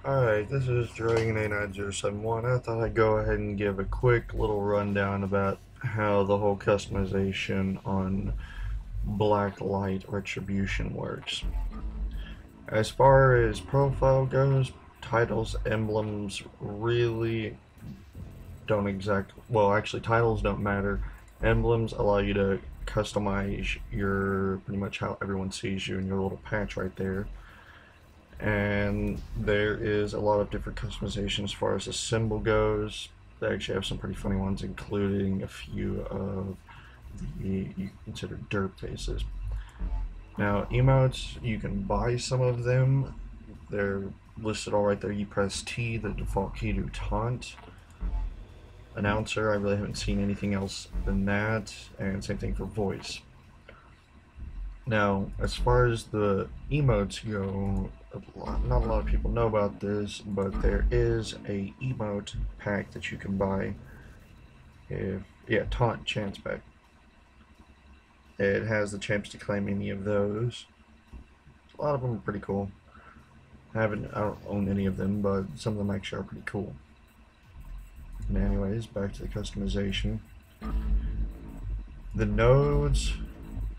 Alright, this is Dragon89071. I thought I'd go ahead and give a quick little rundown about how the whole customization on Blacklight Retribution works. As far as profile goes, titles, emblems really don't actually titles don't matter. Emblems allow you to customize your pretty much how everyone sees you in your little patch right there. And there is a lot of different customization as far as the symbol goes. They actually have some pretty funny ones, including a few of the you consider derp faces. Now, emotes, you can buy some of them. They're listed all right there. You press T, the default key to taunt. Announcer, I really haven't seen anything else than that, and same thing for voice. Now, as far as the emotes go, not a lot of people know about this, but there is a emote pack that you can buy. Taunt chance pack. It has the chance to claim any of those. A lot of them are pretty cool. I don't own any of them, but some of them actually are pretty cool. And anyways, back to the customization. The nodes,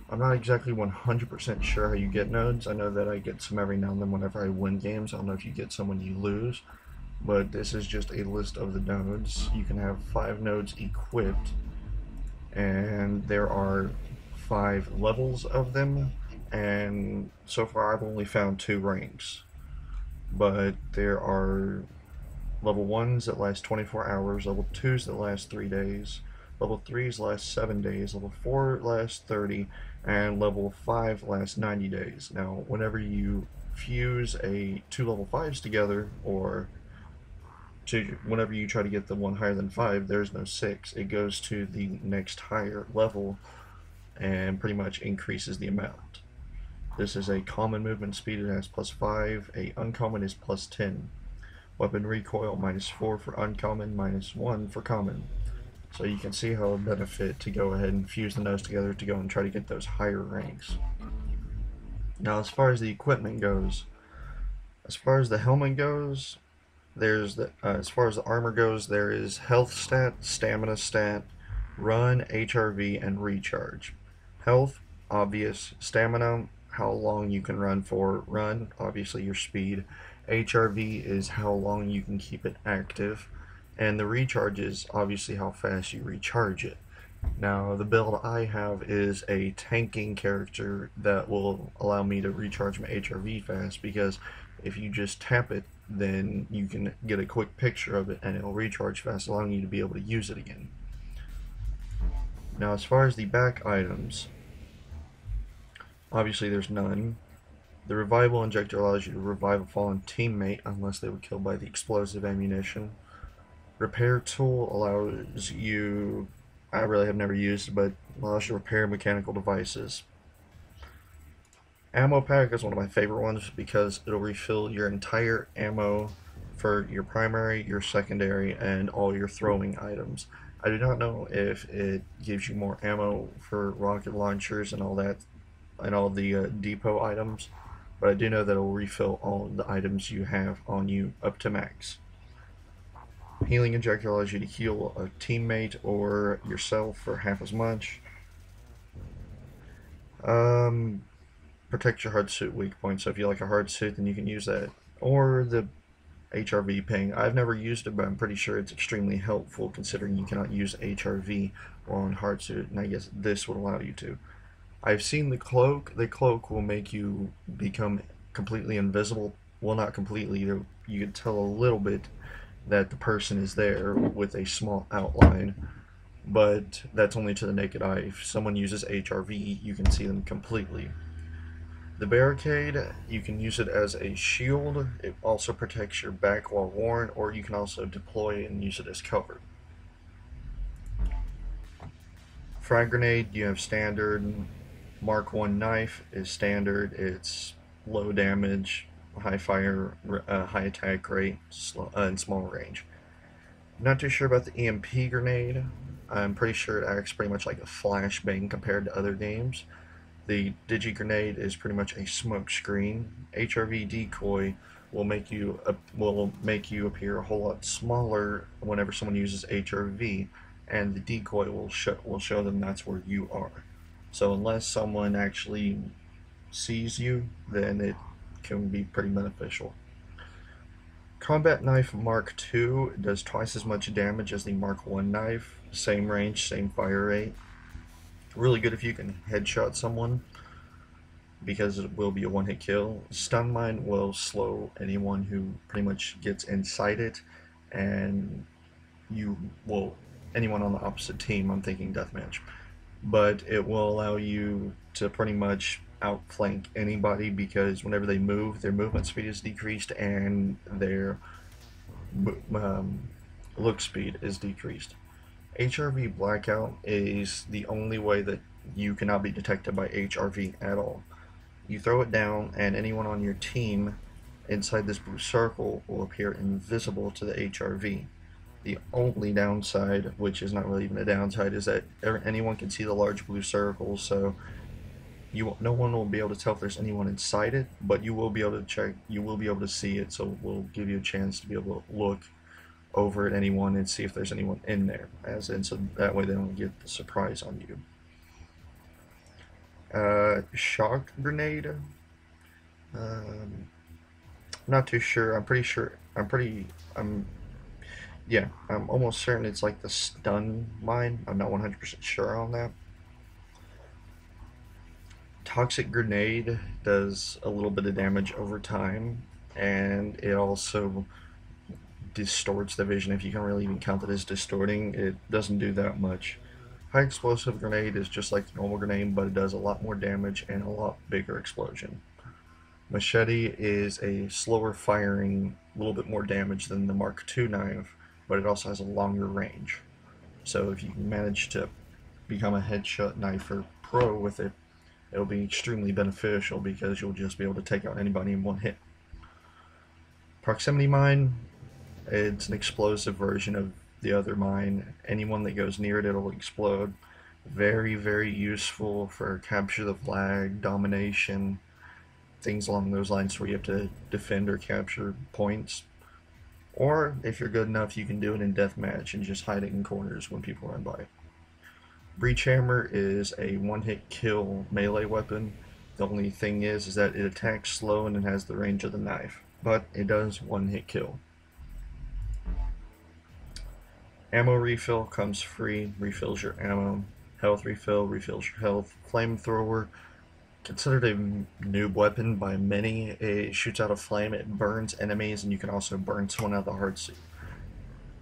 I'm not exactly 100% sure how you get nodes. I know that I get some every now and then whenever I win games. I don't know if you get some when you lose, but this is just a list of the nodes. You can have 5 nodes equipped, and there are 5 levels of them, and so far I've only found 2 ranks. But there are level 1s that last 24 hours, level 2s that last 3 days, level 3s last 7 days, level 4 lasts 30, and level 5 lasts 90 days. Now, whenever you fuse 2 level 5s together, or whenever you try to get the one higher than 5, there's no 6. It goes to the next higher level and pretty much increases the amount. This is a common movement speed, it has +5, a uncommon is +10. Weapon recoil -4 for uncommon, -1 for common. So you can see how it would benefit to go ahead and fuse the nodes together to go and try to get those higher ranks. Now, as far as the equipment goes, as far as the helmet goes, as far as the armor goes, there is health stat, stamina stat, run, HRV, and recharge. Health, obvious. Stamina, how long you can run for. Run, obviously your speed. HRV is how long you can keep it active. And the recharge is obviously how fast you recharge it. Now, the build I have is a tanking character that will allow me to recharge my HRV fast, because if you just tap it, then you can get a quick picture of it and it'll recharge fast, allowing you to be able to use it again. Now, as far as the back items, obviously there's none. The revival injector allows you to revive a fallen teammate unless they were killed by the explosive ammunition. Repair tool allows you, I really have never used it, but allows you to repair mechanical devices. Ammo pack is one of my favorite ones because it'll refill your entire ammo for your primary, your secondary, and all your throwing items. I do not know if it gives you more ammo for rocket launchers and all that, and all the depot items, but I do know that it will refill all the items you have on you up to max. Healing injector allows you to heal a teammate or yourself for half as much. Protect your hard suit weak point, so if you like a hard suit, then you can use that. Or the HRV ping. I've never used it, but I'm pretty sure it's extremely helpful considering you cannot use HRV while on hard suit, and I guess this would allow you to. I've seen the cloak. The cloak will make you become completely invisible. Well, not completely. You can tell a little bit that the person is there with a small outline, but that's only to the naked eye. If someone uses HRV, you can see them completely. The barricade, you can use it as a shield. It also protects your back while worn, or you can also deploy and use it as cover. Frag grenade, you have standard. Mark 1 knife is standard. It's low damage, high fire, high attack rate, and small range. I'm not too sure about the EMP grenade. I'm pretty sure it acts pretty much like a flashbang compared to other games. The digi grenade is pretty much a smoke screen. HRV decoy will make you appear a whole lot smaller whenever someone uses HRV, and the decoy will show them that's where you are. So unless someone actually sees you, then it can be pretty beneficial. Combat Knife Mark II does twice as much damage as the Mark I knife, same range, same fire rate. Really good if you can headshot someone, because it will be a one-hit kill. Stun Mine will slow anyone who pretty much gets inside it, and you will anyone on the opposite team. I'm thinking deathmatch, but it will allow you to pretty much outflank anybody, because whenever they move, their movement speed is decreased and their look speed is decreased. HRV Blackout is the only way that you cannot be detected by HRV at all. You throw it down, and anyone on your team inside this blue circle will appear invisible to the HRV. The only downside, which is not really even a downside, is that anyone can see the large blue circle, so no one will be able to tell if there's anyone inside it, but you will be able to check, you will be able to see it, so we'll give you a chance to be able to look over at anyone and see if there's anyone in there, so that way they don't get the surprise on you. Shock grenade. Not too sure. I'm almost certain it's like the stun mine. I'm not 100% sure on that. Toxic grenade does a little bit of damage over time, and it also distorts the vision. If you can really even count it as distorting, it doesn't do that much. High explosive grenade is just like the normal grenade, but it does a lot more damage and a lot bigger explosion. Machete is a slower firing, a little bit more damage than the Mark II knife, but it also has a longer range. So if you can manage to become a headshot knifer pro with it, it'll be extremely beneficial, because you'll just be able to take out anybody in one hit. Proximity mine, it's an explosive version of the other mine. Anyone that goes near it, it'll explode. Very, very useful for capture the flag, domination, things along those lines where you have to defend or capture points. Or if you're good enough, you can do it in deathmatch and just hide it in corners when people run by. Breach Hammer is a one-hit kill melee weapon. The only thing is that it attacks slow and it has the range of the knife, but it does one-hit kill. Ammo refill comes free, refills your ammo. Health refill refills your health. Flamethrower, considered a noob weapon by many. It shoots out a flame, it burns enemies, and you can also burn someone out of the hard suit.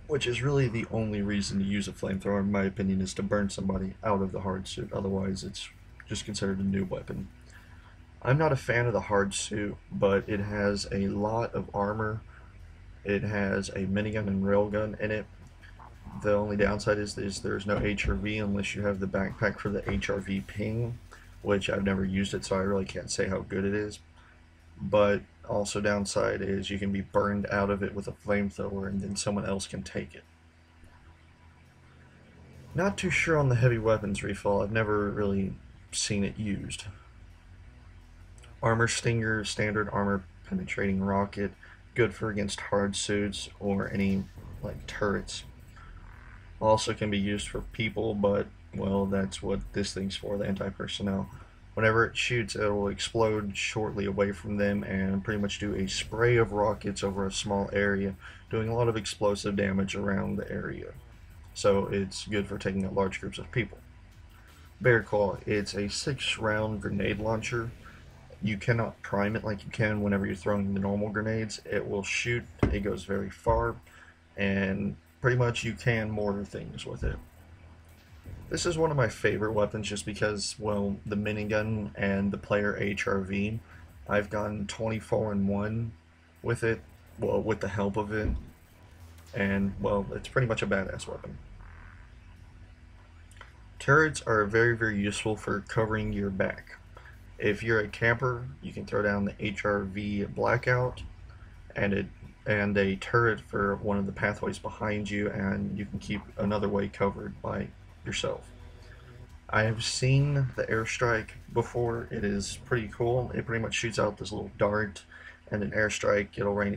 Which is really the only reason to use a flamethrower, in my opinion, is to burn somebody out of the hard suit. Otherwise, it's just considered a noob weapon. I'm not a fan of the hard suit, but it has a lot of armor. It has a minigun and railgun in it. The only downside is there's no HRV unless you have the backpack for the HRV ping, which I've never used it, so I really can't say how good it is. But also downside is you can be burned out of it with a flamethrower, and then someone else can take it. Not too sure on the heavy weapons refill. I've never really seen it used. Armor Stinger, standard armor penetrating rocket, good for against hard suits or any like turrets. Also can be used for people, but well, that's what this thing's for, the anti-personnel. Whenever it shoots, it will explode shortly away from them and pretty much do a spray of rockets over a small area, doing a lot of explosive damage around the area. So it's good for taking out large groups of people. Bear Claw, it's a 6-round grenade launcher. You cannot prime it like you can whenever you're throwing the normal grenades. It will shoot, it goes very far, and pretty much you can mortar things with it. This is one of my favorite weapons just because, well, the minigun and the player HRV, I've gotten 24-1 with it, well, with the help of it, and, well, it's pretty much a badass weapon. Turrets are very, very useful for covering your back. If you're a camper, you can throw down the HRV Blackout and a turret for one of the pathways behind you, and you can keep another way covered by yourself. I have seen the airstrike before. It is pretty cool. It pretty much shoots out this little dart, and an airstrike, it'll rain